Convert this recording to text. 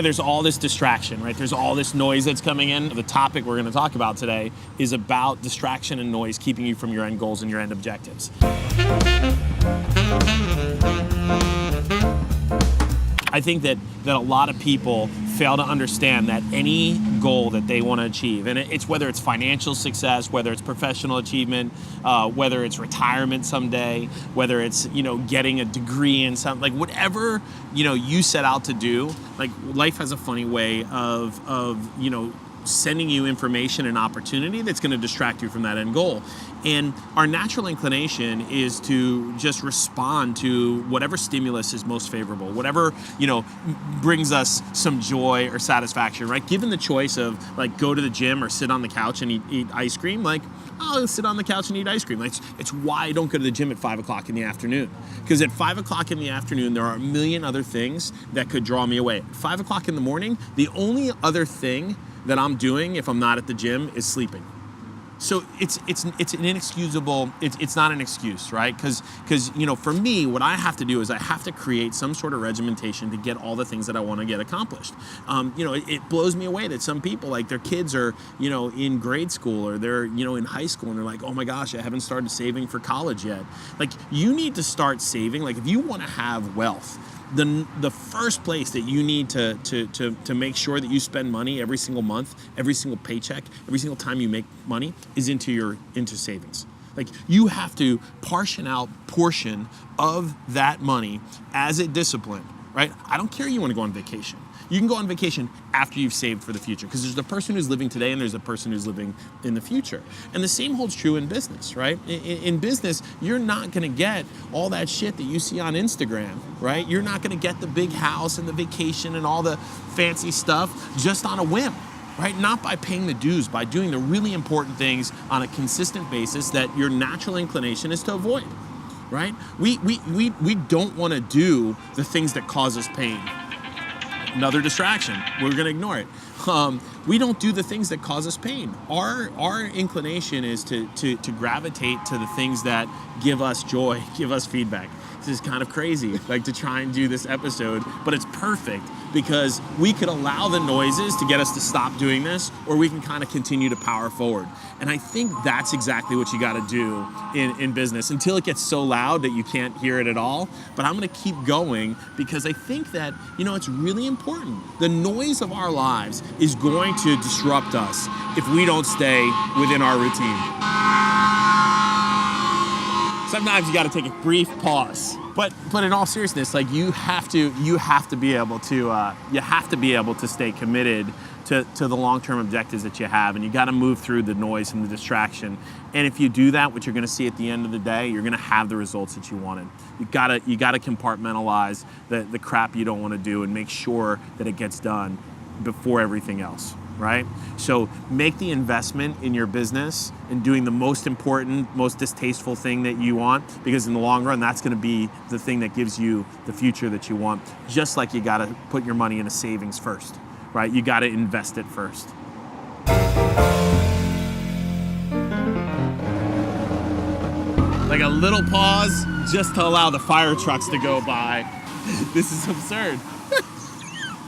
there's all this distraction, right? There's all this noise that's coming in. The topic we're going to talk about today is about distraction and noise keeping you from your end goals and your end objectives. I think that a lot of people fail to understand that any goal that they want to achieve, and it's whether it's financial success, whether it's professional achievement, whether it's retirement someday, whether it's, getting a degree in something, like whatever, you set out to do, like life has a funny way of sending you information and opportunity that's going to distract you from that end goal. And our natural inclination is to just respond to whatever stimulus is most favorable, whatever, brings us some joy or satisfaction, right? Given the choice of like go to the gym or sit on the couch and eat ice cream, like I'll sit on the couch and eat ice cream. Like, it's why I don't go to the gym at 5 o'clock in the afternoon. Because at 5 o'clock in the afternoon, there are a million other things that could draw me away. At 5 o'clock in the morning, the only other thing that I'm doing if I'm not at the gym is sleeping. So it's an inexcusable, it's not an excuse, right? Because for me, what I have to do is I have to create some sort of regimentation to get all the things that I want to get accomplished. It blows me away that some people, like their kids are, in grade school or they're, in high school and they're like, oh my gosh, I haven't started saving for college yet. Like you need to start saving. Like if you want to have wealth, the first place that you need to make sure that you spend money every single month, every single paycheck, every single time you make money is into savings. Like you have to portion of that money as a discipline, right? I don't care you want to go on vacation. You can go on vacation after you've saved for the future because there's the person who's living today and there's the person who's living in the future. And the same holds true in business, right? In business, you're not going to get all that shit that you see on Instagram, right? You're not going to get the big house and the vacation and all the fancy stuff just on a whim, right? Not by paying the dues, by doing the really important things on a consistent basis that your natural inclination is to avoid, right? We don't want to do the things that cause us pain. Another distraction. We're going to ignore it. We don't do the things that cause us pain. Our inclination is to gravitate to the things that give us joy, give us feedback. This is kind of crazy, like to try and do this episode, but it's perfect because we could allow the noises to get us to stop doing this, or we can kind of continue to power forward. And I think that's exactly what you got to do in business until it gets so loud that you can't hear it at all. But I'm going to keep going because I think that, it's really important. The noise of our lives is going to disrupt us if we don't stay within our routine. Sometimes you got to take a brief pause, but in all seriousness, like you have to be able to stay committed to the long-term objectives that you have, and you got to move through the noise and the distraction. And if you do that, what you're going to see at the end of the day, you're going to have the results that you wanted. You got to compartmentalize the crap you don't want to do and make sure that it gets done before everything else. Right? So make the investment in your business and doing the most important, most distasteful thing that you want, because in the long run, that's going to be the thing that gives you the future that you want. Just like you got to put your money into savings first, right? You got to invest it first. Like a little pause just to allow the fire trucks to go by. This is absurd.